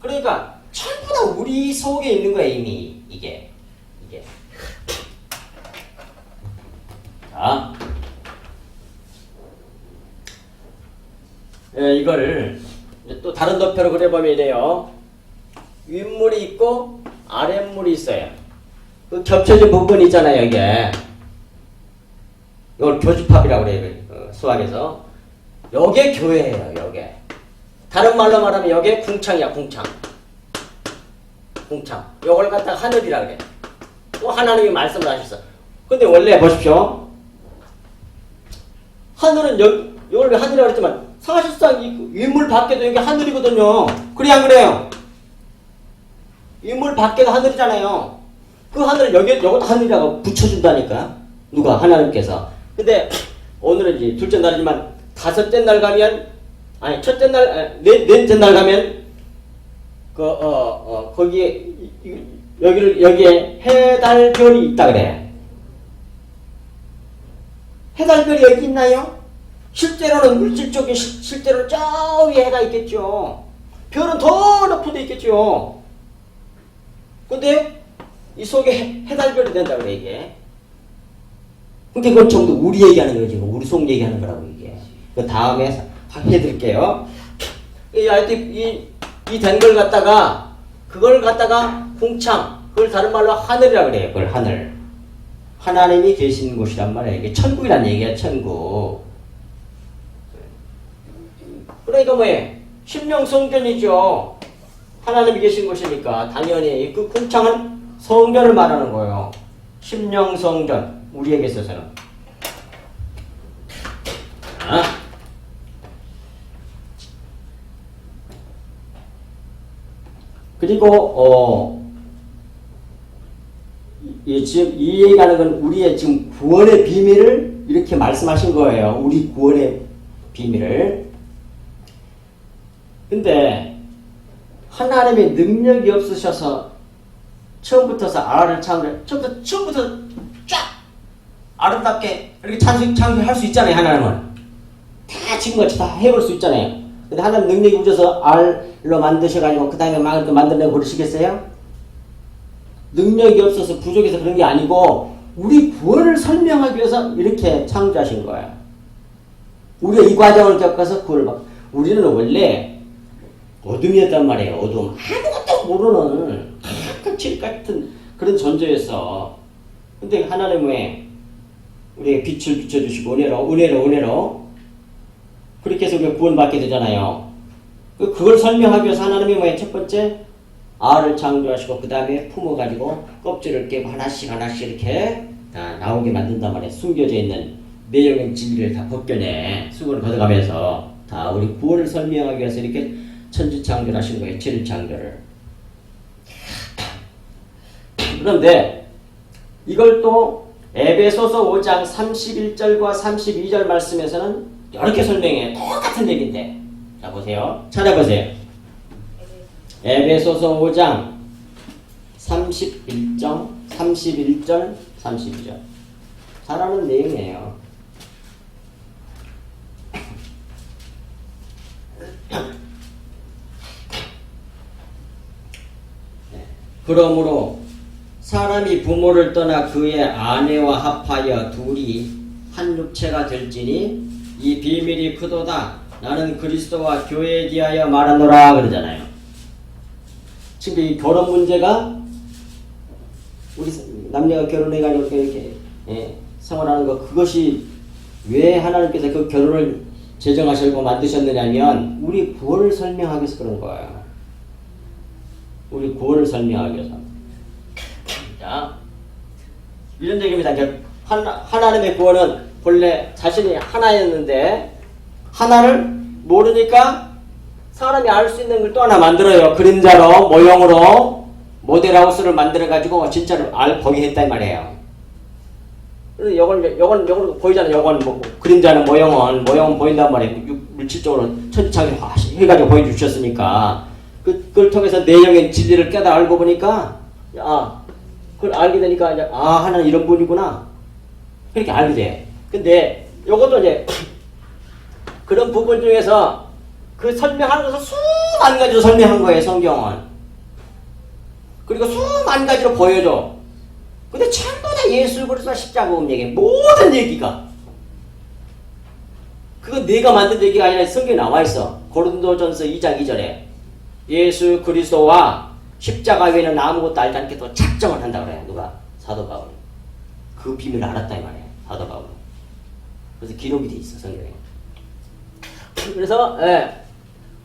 그러니까 전부 다 우리 속에 있는 거예요. 이미 이게. 자, 이걸 또 다른 도표로 그려보면 이래요. 윗물이 있고 아랫물이 있어요. 그 겹쳐진 부분이 있잖아요. 이걸 교집합이라고 그래요. 수학에서. 요게 교회예요. 요게. 다른 말로 말하면 요게 궁창이야. 궁창. 요걸 갖다가 하늘이라 그래. 또 하나님이 말씀을 하셨어. 근데 원래 보십시오. 하늘은 요걸 하늘이라고 했지만 사실상 이 윗물 밖에도 여기 하늘이거든요. 그래 안 그래요? 윗물 밖에도 하늘이잖아요. 그 하늘을 요것도 하늘이라고 붙여준다니까. 누가? 하나님께서. 근데 오늘은 이제 둘째 날이지만 다섯째 날 가면 첫째 날, 넷째 날 가면 거기에 여기에 해달별이 있다 그래. 해달별이 여기 있나요? 실제로는 물질적인 실제로는 저 위에 해가 있겠죠. 별은 더 높은 데 있겠죠. 근데 이 속에 해달별이 된다 그래 이게. 근데 그건 전부 우리 얘기하는 거지. 우리 속 얘기하는 거라고 이게. 그 다음에 해드릴게요. 이 된 걸 갖다가 그걸 갖다가 궁창, 그걸 다른 말로 하늘이라 그래요. 그걸 하늘. 하나님이 계신 곳이란 말이에요. 이게 천국이란 얘기야. 천국. 그러니까 뭐예요? 심령성전이죠. 하나님이 계신 곳이니까 당연히 그 궁창은 성전을 말하는 거예요. 심령 성전. 우리에게 있어서는. 그리고 지금 이 얘기하는 건 우리의 지금 구원의 비밀을 이렇게 말씀하신 거예요. 우리 구원의 비밀을. 근데 하나님의 능력이 없으셔서 처음부터 알을 처음부터 쫙 아름답게 이렇게 창조할 수 있잖아요. 하나님은 다 지금같이 다 해볼 수 있잖아요. 근데 하나님 능력이 없어서 알로 만드셔가지고 그 다음에 막 이렇게 만들려고 그러시겠어요? 능력이 없어서 부족해서 그런 게 아니고 우리 구원을 설명하기 위해서 이렇게 창조하신 거예요. 우리가 이 과정을 겪어서 구원을 우리는 원래 어둠이었단 말이에요. 어둠. 아무것도 모르는 하얀 칠 같은 그런 존재였어. 근데 하나님은 왜 우리에게 빛을 비춰주시고 은혜로 그렇게 해서 우리가 구원받게 되잖아요. 그걸 설명하기 위해서 하나님이 뭐예요? 첫 번째 알을 창조하시고 그 다음에 품어가지고 껍질을 깨고 하나씩 이렇게 다 나오게 만든단 말이에요. 숨겨져 있는 내용의 진리를 다 벗겨내 수고를 걷어가면서 다 우리 구원을 설명하기 위해서 이렇게 천지창조를 하신 거예요. 천지창조를. 그런데 이걸 또 에베소서 5장 31절과 32절 말씀에서는 이렇게 설명해요. 똑같은 얘기인데. 자 보세요. 찾아보세요. 에베소서 5장 31절 32절 잘 아는 내용이에요. 그러므로 사람이 부모를 떠나 그의 아내와 합하여 둘이 한 육체가 될지니 이 비밀이 크도다. 나는 그리스도와 교회에 대하여 말하노라 그러잖아요. 지금 이 결혼 문제가 우리 남녀가 결혼해가지고 이렇게 생활하는 거 그것이 왜 하나님께서 그 결혼을 제정하시고 만드셨느냐면 우리 구원을 설명하기 위해서 그런 거예요. 우리 구원을 설명하기 위해서. 자, 이런 얘기입니다. 하나님의 구원은 본래 자신이 하나였는데 하나를 모르니까 사람이 알 수 있는 걸 또 하나 만들어요. 그림자로 모형으로 모델하우스를 만들어가지고 진짜로 범위했단 말이에요. 요건 보이잖아요. 요건 뭐 그림자는 모형은 보인단 말이에요. 물질적으로 천지창조 해가지고 보여주셨으니까 그걸 통해서 내용의 진리를 깨달아 알고 보니까 그걸 알게 되니까 이제 하나는 이런 분이구나 그렇게 알게 돼. 근데 요것도 이제 그런 부분 중에서 그 설명하는 것을 수만 가지로 설명한 거예요. 성경은. 그리고 수만 가지로 보여줘. 근데 전부 다 예수 그리스도 십자가 얘기 모든 얘기가 그거 내가 만든 얘기가 아니라 성경에 나와 있어. 고린도전서 2장 2절에 예수 그리스도와 십자가 외에는 아무것도 알지 않게 또 작정을 한다 그래요. 누가? 사도 바울. 그 비밀을 알았다 이 말이에요. 사도 바울. 그래서 기록이 돼 있어 성경에. 그래서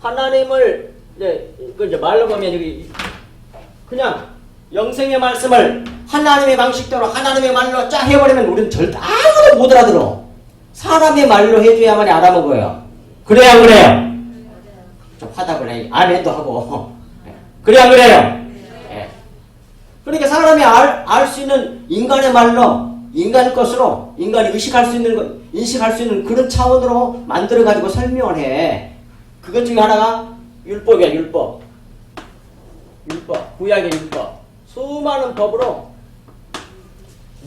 하나님을 이제 말로 보면 여기 그냥 영생의 말씀을 하나님의 방식대로 하나님의 말로 쫙 해버리면 우리는 절대 아무도 못 알아들어. 사람의 말로 해줘야만이 알아먹어요. 그래야 안 그래요? 좀 화답을 해. 안 해도 하고. 그래야 안 그래요? 그러니까 사람이 알 수 있는 인간의 말로 인간 것으로 인간이 인식할 수 있는 그런 차원으로 만들어가지고 설명을 해. 그것 중에 하나가 율법이야. 율법. 구약의 율법. 수많은 법으로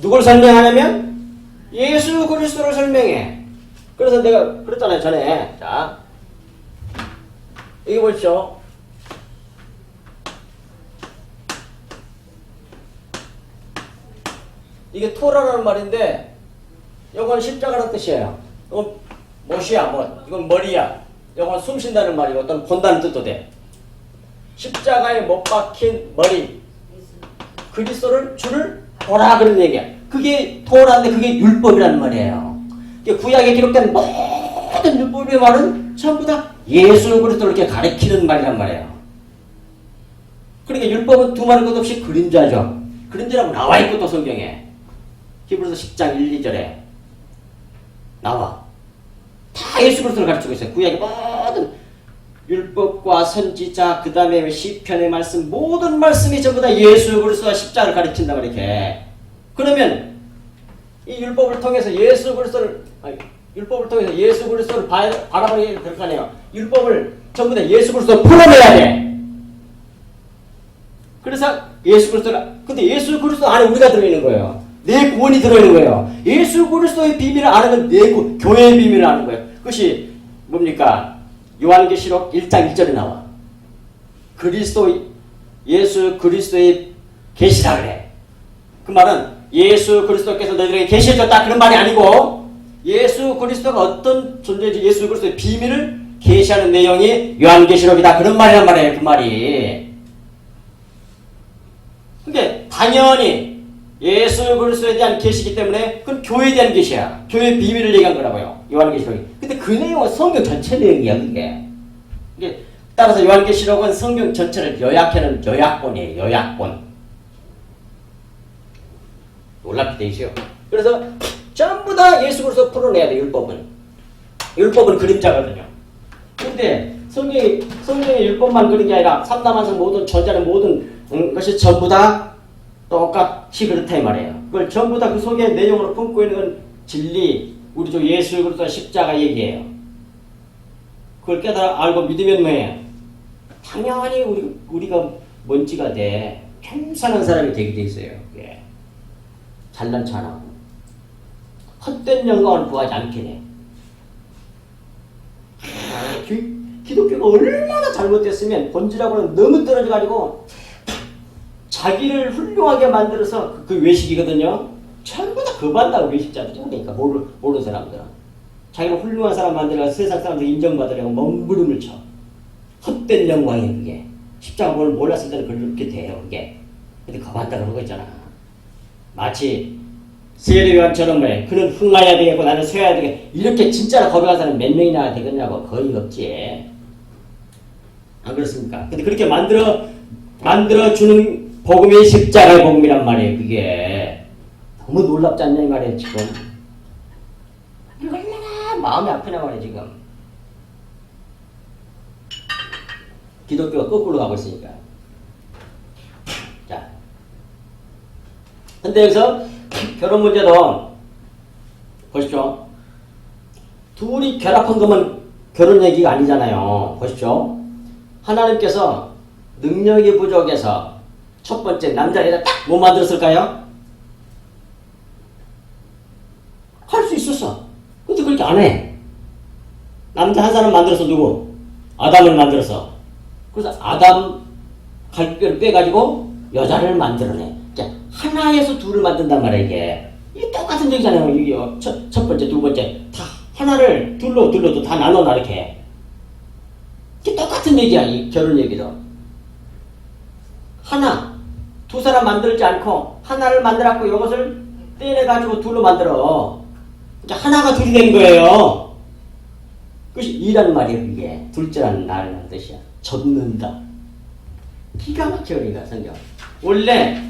누굴 설명하냐면 예수 그리스도를 설명해. 그래서 내가 그랬잖아요 전에. 자, 여기 보십시오. 이게 토라라는 말인데 이건 십자가라는 뜻이에요. 이건 못이야. 이건 머리야. 이건 숨쉰다는 말이고 어떤 본다는 뜻도 돼. 십자가에 못 박힌 머리 그리스도를 주를 보라 그런 얘기야. 그게 토라인데 그게 율법이라는 말이에요. 구약에 기록된 모든 율법의 말은 전부 다 예수 그리스도를 이렇게 가리키는 말이란 말이에요. 그러니까 율법은 두말할 것 없이 그림자죠. 그런 데라고 나와 있고 또 성경에 히브리서 10장 1, 2절에 나와. 다 예수 그리스도를 가르치고 있어요. 구약의 모든 율법과 선지자 그 다음에 시편의 말씀 모든 말씀이 전부 다 예수 그리스도와 십자가를 가르친다 그렇게. 그러면 이 율법을 통해서 예수 그리스도를 바라봐야 될 거 아니에요. 율법을 전부 다 예수 그리스도를 풀어내야 돼. 그래서 예수 그리스도가 근데 예수 그리스도 안에 우리가 들어있는 거예요. 내 구원이 들어있는 거예요. 예수 그리스도의 비밀을 아는 건 내 교회의 비밀을 아는 거예요. 그것이 뭡니까? 요한계시록 1장 1절에 나와. 예수 그리스도의 계시라 그래. 그 말은 예수 그리스도께서 너희들에게 계시해줬다 그런 말이 아니고 예수 그리스도가 어떤 존재인지 예수 그리스도의 비밀을 계시하는 내용이 요한계시록이다 그런 말이란 말이에요. 그 말이. 근데 당연히 예수 그리스도에 대한 계시이기 때문에 그건 교회에 대한 계시야. 교회의 비밀을 얘기한 거라고요. 요한계시록이. 근데 그 내용은 성경 전체 내용이야 그게. 따라서 요한계시록은 성경 전체를 요약해놓은 요약본이에요. 요약본. 놀랍게 돼 있어요. 그래서 전부 다 예수 그리스도 풀어내야 돼. 율법은 그림자거든요. 근데 성경의 율법만 그런 게 아니라 삼라만성 모든 전자는 모든 것이 전부 다 똑같이 그렇다 이 말이에요. 그걸 전부 다 그 속에 내용으로 품고 있는 건 진리, 우리 주 예수 그리스도 십자가 얘기예요. 그걸 깨달아 알고 믿으면 뭐예요? 당연히 우리가 먼지가 돼. 겸손한 사람이 되게 돼 있어요. 예. 잘난 척하고 헛된 영광을 구하지 않게 돼. 기독교가 얼마나 잘못됐으면 본질하고는 너무 떨어져가지고 자기를 훌륭하게 만들어서 그 외식이거든요. 전부 다 거부한다고 외식자들이. 그러니까 모르는 사람들은. 자기를 훌륭한 사람 만들어서 세상 사람들 인정받으려고 몸부림을 쳐. 헛된 영광이에요 그게. 십자가 뭘 몰랐을 때는 그렇게 돼요 그게. 근데 거부한다 그런 거 있잖아. 마치 세례요한처럼 왜 그는 흥하여야 되겠고 나는 쇠야 되겠고 이렇게 진짜로 거부한 사람이 몇 명이나 되겠냐고. 거의 없지. 안 그렇습니까? 근데 그렇게 만들어주는 복음이 십자가의 복음이란 말이에요. 그게 너무 놀랍지 않냐 이 말이에요 지금. 얼마나 마음이 아프냐 말이에요 지금. 기독교가 거꾸로 가고 있으니까. 자, 근데 여기서 결혼 문제도 보십시오. 둘이 결합한 거면 결혼 얘기가 아니잖아요. 보십시오. 하나님께서 능력이 부족해서 첫 번째 남자애를 딱 뭐 만들었을까요? 할 수 있었어. 근데 그렇게 안 해. 남자 한 사람 만들어서 누구? 아담을 만들어서. 그래서 아담 갈뼈를 빼가지고 여자를 만들어내. 하나에서 둘을 만든단 말이야 이게. 이게 똑같은 얘기잖아요. 이게 첫 번째, 두 번째 다 하나를 둘로 다 나눠놔 이렇게. 이게 똑같은 얘기야 이 결혼 얘기도. 하나, 두 사람 만들지 않고 하나를 만들었고 이것을 떼내가지고 둘로 만들어. 그러니까 하나가 둘이 된 거예요. 그것이 이란 말이에요 이게. 둘째라는 나라는 뜻이야. 접는다. 기가 막혀 그러니까 성경. 원래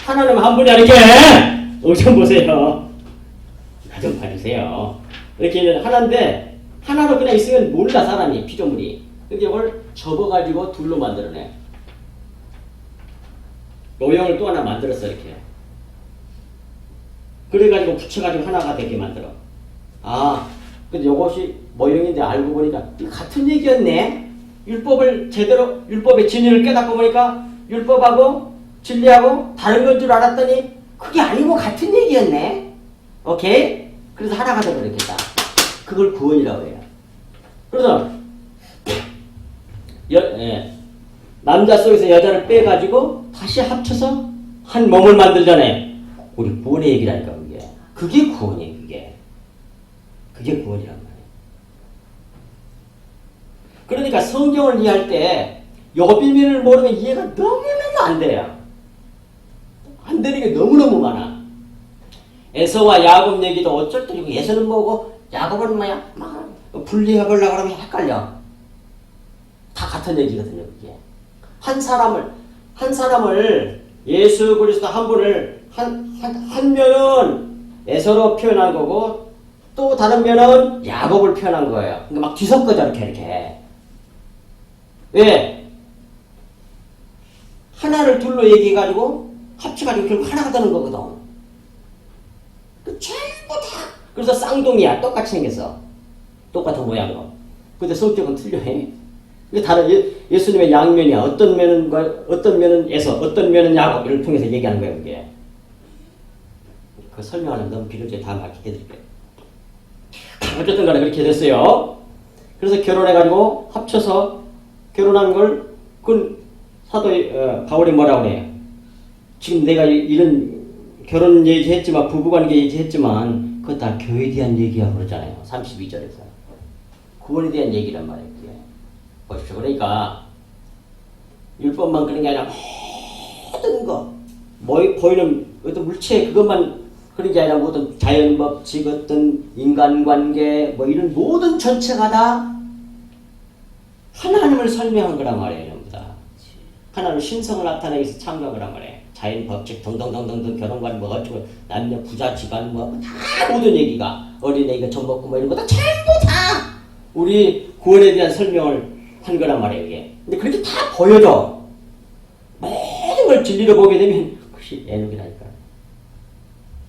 하나님 한 분이 이렇게 좀 보세요. 나 좀 봐주세요. 이렇게 하나인데 하나로 그냥 있으면 몰라 사람이 피조물이. 근데 이걸 접어가지고 둘로 만들어내. 모형을 또 하나 만들었어 이렇게. 그래가지고 붙여가지고 하나가 되게 만들어. 아, 근데 이것이 모형인데 알고 보니까 같은 얘기였네. 율법의 진리를 깨닫고 보니까 율법하고 진리하고 다른 건 줄 알았더니 그게 아니고 같은 얘기였네. 오케이? 그래서 하나가 되어버렸겠다. 그걸 구원이라고 해요. 그래서 남자 속에서 여자를 빼가지고 다시 합쳐서 한 몸을 만들잖아요. 우리 구원의 얘기라니까 그게. 그게 구원이에요. 그게 구원이란 말이에요. 그러니까 성경을 이해할 때 요 비밀을 모르면 이해가 너무너무 안 돼요. 안 되는 게 너무너무 많아. 에서와 야곱 얘기도 어쩔 때 에서는 뭐고 야곱은 뭐야? 막 분리해보려고 하면 헷갈려. 다 같은 얘기거든요. 그게. 한 사람을 예수 그리스도 한 분을 한 면은 에서로 표현한 거고 또 다른 면은 야곱을 표현한 거예요. 그러니까 막 뒤섞어져 이렇게. 왜? 하나를 둘로 얘기해가지고 합쳐가지고 결국 하나가 되는 거거든. 전부 다. 그래서 쌍둥이야. 똑같이 생겼어. 똑같은 모양으로. 근데 성격은 틀려해. 이게 다른 예수님의 양면이야. 어떤 면은 에서, 어떤 면은 야곱을 통해서 얘기하는 거예요. 이게. 그 설명하려면 너무 길어져요. 다음 학기 해드릴게요. 어쨌든 간에 그렇게 됐어요. 그래서 결혼해가지고 합쳐서 결혼한 걸, 그 사도 바울이 뭐라고 그래요? 지금 내가 이런 결혼 얘기했지만, 부부관계 얘기했지만, 그거 다 교회에 대한 얘기하고 그러잖아요. 32절에서. 구원에 대한 얘기란 말이에요. 보십시오. 그러니까, 율법만 그런 게 아니라 모든 거, 보이는 어떤 물체 그것만 그런 게 아니라 모든 자연법칙, 어떤 인간관계, 이런 모든 전체가 다 하나님을 설명한 거란 말이에요. 전부 다. 하나님 신성을 나타내기 위해서 참여한 거란 말이에요. 자연법칙 등등등등등 결혼관 어쩌고 남녀 부자지간 다 모든 얘기가 어린애가 젖 먹고 이런 거 다 전부 다 우리 구원에 대한 설명을 한 거란 말이에요. 이게. 근데 그렇게 다 보여줘. 모든 걸 진리로 보게 되면 그것이 애누기라니까.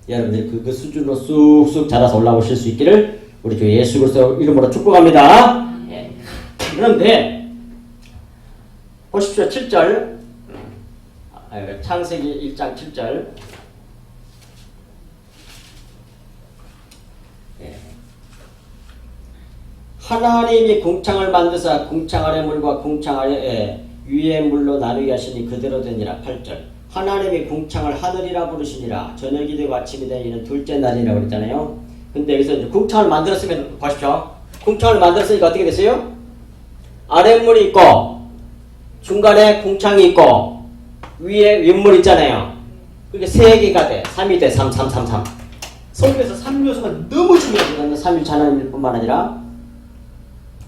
여러분들 그 수준으로 쑥쑥 자라서 올라오실 수 있기를 우리 주 예수 그리스도 이름으로 축복합니다. 예. 그런데 보십시오. 7절 창세기 1장 7절 하나님이 궁창을 만드사 궁창 아래 물과 궁창 아래 위의 물로 나누게 하시니 그대로 되니라. 8절 하나님이 궁창을 하늘이라 부르시니라. 저녁이 되고 아침이 되니는 둘째 날이라고 그랬잖아요. 근데 여기서 이제 궁창을 만들었으면 보십시오. 궁창을 만들었으니까 어떻게 됐어요? 아랫물이 있고 중간에 궁창이 있고 위에 윗물 있잖아요. 그게 3개가 돼. 3이 돼. 3. 성경에서 3요소가 너무 중요하거든요. 3일체 하나님일 뿐만 아니라.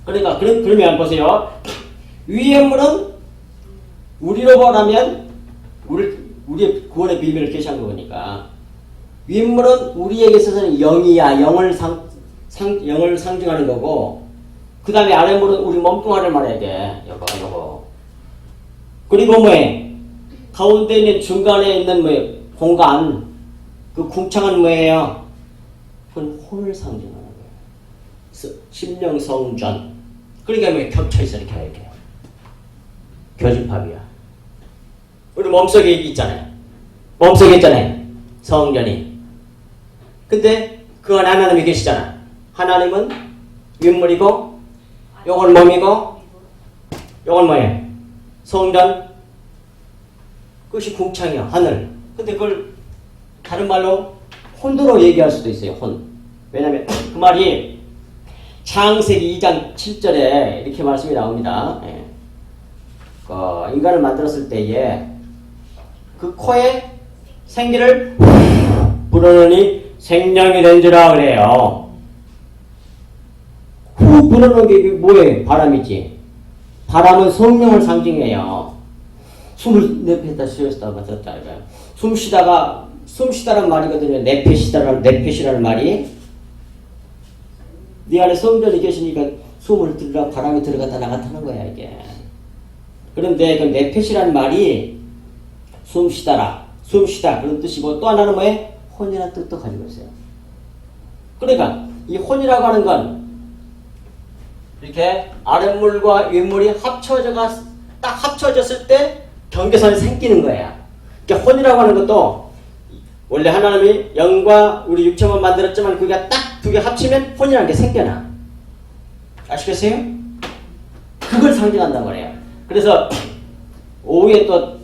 그러니까 그러면 보세요. 위의 물은 우리로 보라면 우리의 구원의 비밀을 계시한 거니까 윗물은 우리에게 있어서는 영이야. 영을 상징하는 거고 그 다음에 아랫물은 우리 몸뚱아리를 말해야 돼. 요거. 그리고 뭐해? 가운데 있는 중간에 있는 공간 그 궁창은 뭐예요? 그건 혼을 상징하는 거예요. 심령성전. 그러니까 겹쳐있어 이렇게. 교집합이야. 우리 몸속에 있잖아요. 성전이. 근데 그 안에 하나님이 계시잖아. 하나님은 윗물이고 요건 몸이고 요건 뭐예요? 성전. 그것이 궁창이야. 하늘. 근데 그걸 다른 말로 혼으로 얘기할 수도 있어요. 혼. 왜냐면 그 말이 창세기 2장 7절에 이렇게 말씀이 나옵니다. 인간을 만들었을 때에 그 코에 생기를 불어넣으니 생명이 된지라 그래요. 후 불어넣은 게 뭐예요? 바람이지. 바람은 성령을 상징해요. 숨을 내뱉다 쉬었다 맞았다 이거예요. 숨쉬다란 말이거든요. 내펫이라는 말이. 네 안에 성전이 계시니까 숨을 들으라 바람이 들어갔다 나갔다 하는 거야 이게. 그런데 그 내펫이라는 말이 숨쉬다 그런 뜻이고 또 하나는 뭐예요? 혼이라는 뜻도 가지고 있어요. 그러니까 이 혼이라고 하는 건 이렇게 아랫물과 윗물이 딱 합쳐졌을 때 경계선이 생기는 거야. 그러니까 혼이라고 하는 것도 원래 하나님이 영과 우리 육체만 만들었지만 그게 딱 두 개 합치면 혼이라는 게 생겨나. 아시겠어요? 그걸 상징한단 말이에요. 그래서 오후에 또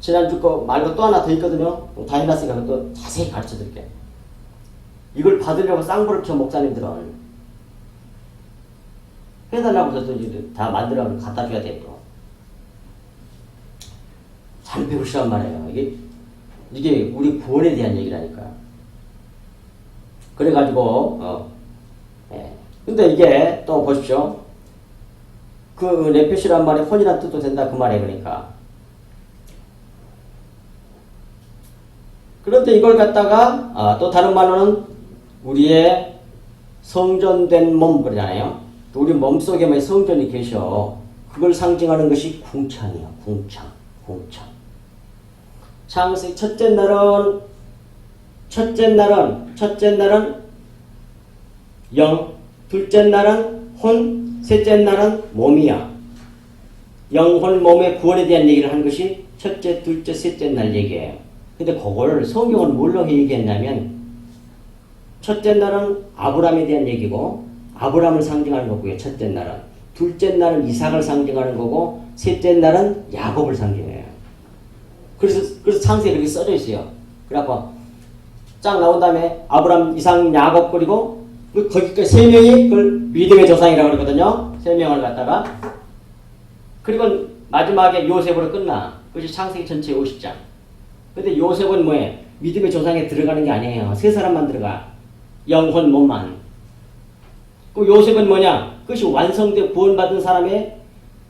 지난주 거 말고 또 하나 더 있거든요. 다 해놨으니까 그것도 자세히 가르쳐 드릴게요. 이걸 받으려고 쌍불을 켜 목사님들은 해달라고 해서 다 만들어서 갖다 줘야 되고 잘 배우시란 말이에요. 이게 우리 구원에 대한 얘기라니까. 그래가지고 근데 이게 또 보십시오. 그 네펫이란 말이 혼이란 뜻도 된다 그 말이에요. 그러니까 그런데 이걸 갖다가 또 다른 말로는 우리의 성전된 몸 그러잖아요. 우리 몸속에 뭐 성전이 계셔. 그걸 상징하는 것이 궁창이야. 궁창. 창세기 첫째 날은 영, 둘째 날은 혼, 셋째 날은 몸이야. 영혼 몸의 구원에 대한 얘기를 한 것이 첫째, 둘째, 셋째 날 얘기예요. 근데 그걸 성경은 뭘로 얘기했냐면 첫째 날은 아브라함에 대한 얘기고 아브라함을 상징하는 거고요. 첫째 날은. 둘째 날은 이삭을 상징하는 거고 셋째 날은 야곱을 상징해요. 그래서 창세기에 그렇게 써져 있어요. 그래갖고 쫙 나온 다음에 아브라함, 이삭, 야곱 그리고 거기까지 세 명이 그걸 믿음의 조상이라고 그러거든요. 세 명을 갖다가 그리고 마지막에 요셉으로 끝나. 그것이 창세기 전체 50장. 근데 요셉은 뭐예요? 믿음의 조상에 들어가는 게 아니에요. 세 사람만 들어가. 영혼, 몸만. 그 요셉은 뭐냐? 그것이 완성돼 구원받은 사람의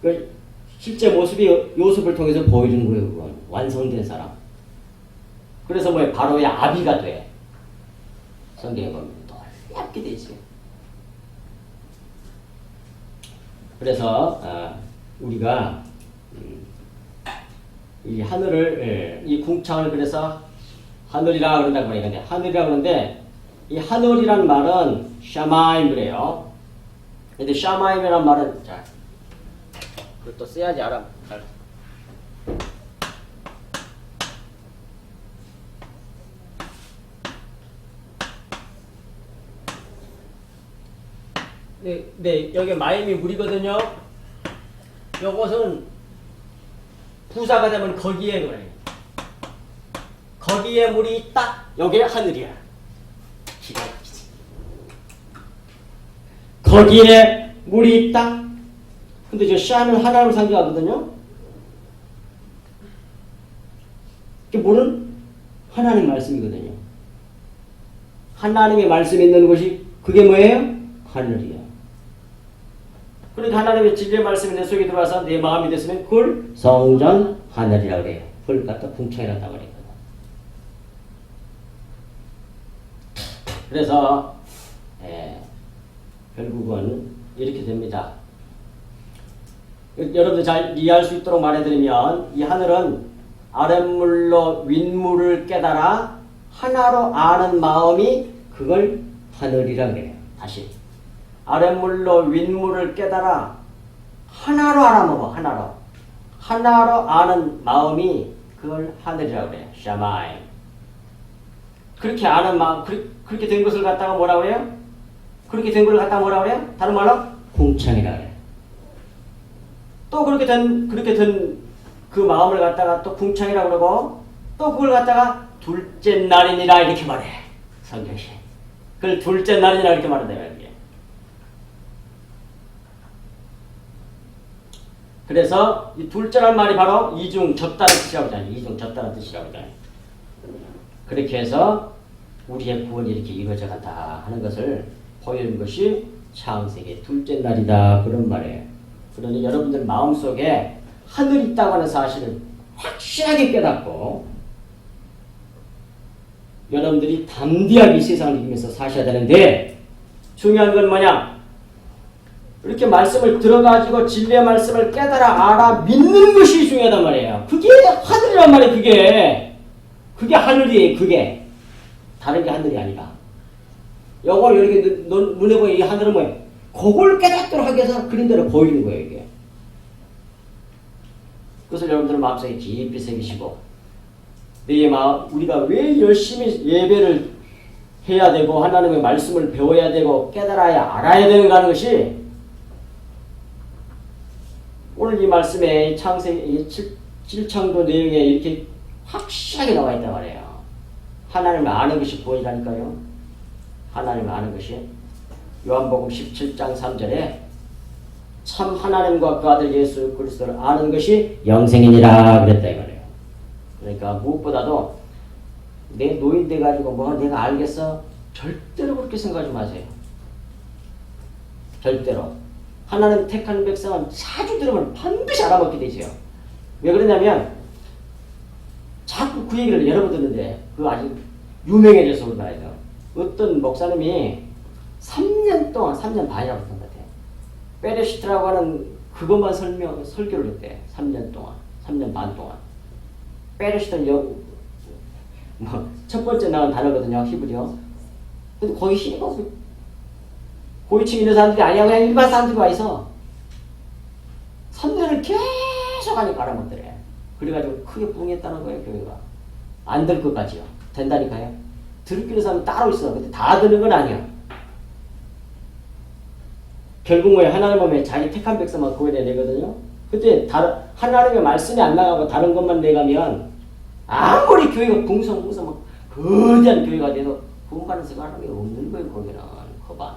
그 실제 모습이 요셉을 통해서 보이는 거예요. 그건. 완성된 사람. 그래서 뭐예요? 바로의 아비가 돼. 성경에 보면 놀랍게 돼 있어요. 그래서 우리가 이 하늘을 이 궁창을 그래서 하늘이라 그런다고 그러는데 하늘이라 그러는데 이 하늘이란 말은 샤마임 그래요. 근데 샤마임이란 말은 자 그것도 써야지 알아. 네, 여기 마임이 물이거든요. 요것은 부사가 되면 거기에 그래. 거기에 물이 있다. 여기에 하늘이야. 기가 막히지. 거기에 물이 있다. 근데 저 샤는 하나님을 상징하거든요. 그 물은 하나님 말씀이거든요. 하나님의 말씀이 있는 곳이 그게 뭐예요? 하늘이야. 그러니까 하나님의 진리의 말씀이 내 속에 들어와서 내 마음이 됐으면 그걸 성전 하늘이라고 그래요. 그걸 갖다 궁창이라고 그랬거든. 그래서 결국은 이렇게 됩니다. 여러분들 잘 이해할 수 있도록 말해드리면 이 하늘은 아랫물로 윗물을 깨달아 하나로 아는 마음이 그걸 하늘이라고 그래요. 다시 아랫물로 윗물을 깨달아 하나로 알아먹어. 하나로 아는 마음이 그걸 하늘이라고 그래요. 샤마임. 그렇게 아는 마음, 그렇게 된 것을 갖다가 뭐라고 해요? 그렇게 된 것을 갖다가 뭐라고 해요? 다른 말로 궁창이라고 해요. 또 그렇게 된 그 마음을 갖다가 또 궁창이라고 그러고 또 그걸 갖다가 둘째 날이니라 이렇게 말해. 성경이. 그걸 둘째 날이니라 이렇게 말한다. 그래서 이 둘째란 말이 바로 이중 접다는 뜻이라고 하잖아요. 이중 접다는 뜻이라고 하잖아요. 그렇게 해서 우리의 구원이 이렇게 이루어져 간다 하는 것을 보이는 것이 창세기 둘째 날이다 그런 말이에요. 그러니 여러분들 마음속에 하늘이 있다고 하는 사실을 확실하게 깨닫고 여러분들이 담대하게 이 세상을 이기면서 사셔야 되는데 중요한 건 뭐냐? 이렇게 말씀을 들어가지고 진리의 말씀을 깨달아 알아 믿는 것이 중요하단 말이에요. 그게 하늘이란 말이에요. 그게 하늘이에요. 그게 다른 게 하늘이 아니라 요걸 이렇게 눈에 보이는 이 하늘은 뭐예요? 그걸 깨닫도록 하기 위해서 그린 대로 보이는 거예요. 이게 그것을 여러분들 마음속에 깊이 새기시고 내 마음 우리가 왜 열심히 예배를 해야 되고 하나님의 말씀을 배워야 되고 깨달아야 알아야 되는가 하는 것이 오늘 이 말씀에 창세기 7창조 내용에 이렇게 확실하게 나와 있단 말이에요. 하나님을 아는 것이 구원이라니까요. 하나님을 아는 것이 요한복음 17장 3절에 참 하나님과 그 아들 예수 그리스도를 아는 것이 영생이니라 그랬다 이 말이에요. 그러니까 무엇보다도 내 노인 돼가지고 뭐 내가 알겠어? 절대로 그렇게 생각하지 마세요. 절대로. 하나님 택한 백성은 자주 들으면 반드시 알아먹게 되죠. 왜 그러냐면 자꾸 그 얘기를 여러 번 듣는데 그거 아주 유명해져서 그러나요. 어떤 목사님이 3년 동안 3년 반이라고 했던 것 같아요. 베레시트라고 하는 그것만 설교를 했대. 3년 동안 3년 반 동안. 베레시트는 첫 번째 나온 단어거든요. 히브리어. 근데 거의 힘없어. 고위층 있는 사람들이 아니야. 그냥 일반 사람들이 와 있어. 3년을 계속 하니까 알아먹더래. 그래가지고 크게 부흥했다는 거예요. 교회가. 안 될 것까지요. 된다니까요. 들을 사람은 따로 있어. 근데 다 듣는 건 아니야. 결국 뭐에 하나님 몸에 자기 택한 백성만 구원해 내거든요. 그때 하나님의 말씀이 안 나가고 다른 것만 내가면 아무리 교회가 궁성궁성 막 거대한 교회가 돼도 구원 가는 사람이 없는 거예요. 거기는 거반.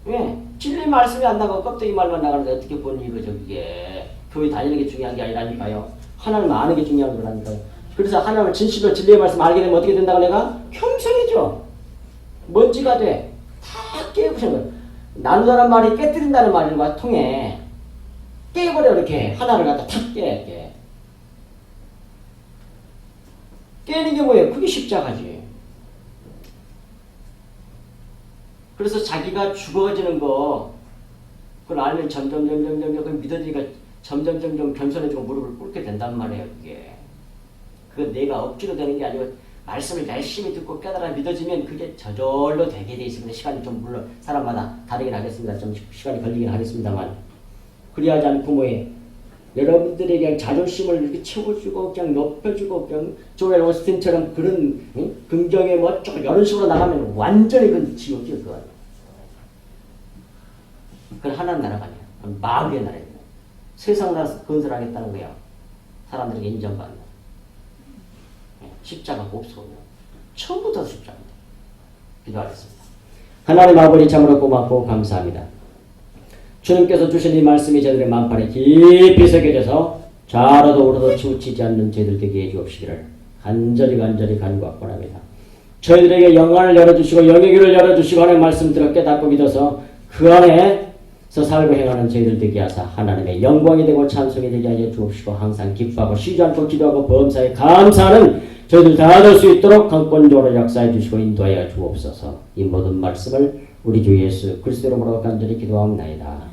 왜? 진리 말씀이 안 나가고 껍데기 말만 나가는데 어떻게 보는 이거죠. 이게 교회 다니는 게 중요한 게 아니라니까요. 하나님 아는 게 중요한 거라니까요. 그래서 하나님을 진실로 진리의 말씀 알게 되면 어떻게 된다고 내가? 평생이죠. 먼지가 돼. 다 깨부시는 거예요. 나누다는 말이 깨뜨린다는 말과 통해 깨버려. 이렇게 하나를 갖다 탁 깨. 깨는 게 뭐예요? 그게 십자가지. 그래서 자기가 죽어지는 거 그걸 알면 점점 믿어지니까 점점 겸손해지고 무릎을 꿇게 된단 말이에요. 그거 내가 억지로 되는 게 아니고 말씀을 열심히 듣고 깨달아 믿어지면 그게 저절로 되게 돼 있습니다. 시간이 좀 물론 사람마다 다르긴 하겠습니다. 좀 시간이 걸리긴 하겠습니다만 그리하지 않고 뭐에 여러분들에게 그냥 자존심을 이렇게 채워주고 그냥 높여주고 그냥 조엘 오스틴처럼 그런 긍정의 뭐 이런 식으로 나가면 완전히 그건 지옥이요. 그건 하나님 나라가 아니야. 그건 마귀의 나라입니다. 세상 나라 건설하겠다는 거야. 사람들에게 인정받는. 십자가가 없어요. 처음부터 십자가입니다. 기도하겠습니다. 하나님 아버지 참으로 고맙고 감사합니다. 주님께서 주신 이 말씀이 저희들의 만판에 깊이 새겨져서 좌로도 우로도 치우치지 않는 저희들 되게 해주옵시기를 간절히 간구합니다. 저희들에게 영안을 열어주시고 영의 귀를 열어주시고 하나님의 말씀 들어 깨닫고 믿어서 그 안에서 살고 행하는 저희들 되게 하사 하나님의 영광이 되고 찬송이 되게 하여 주옵시고 항상 기뻐하고 쉬지 않고 기도하고 범사에 감사하는 저희들 다 될 수 있도록 강권적으로 역사해 주시고 인도하여 주옵소서. 이 모든 말씀을 우리 주 예수 그리스도로 간절히 기도하옵나이다.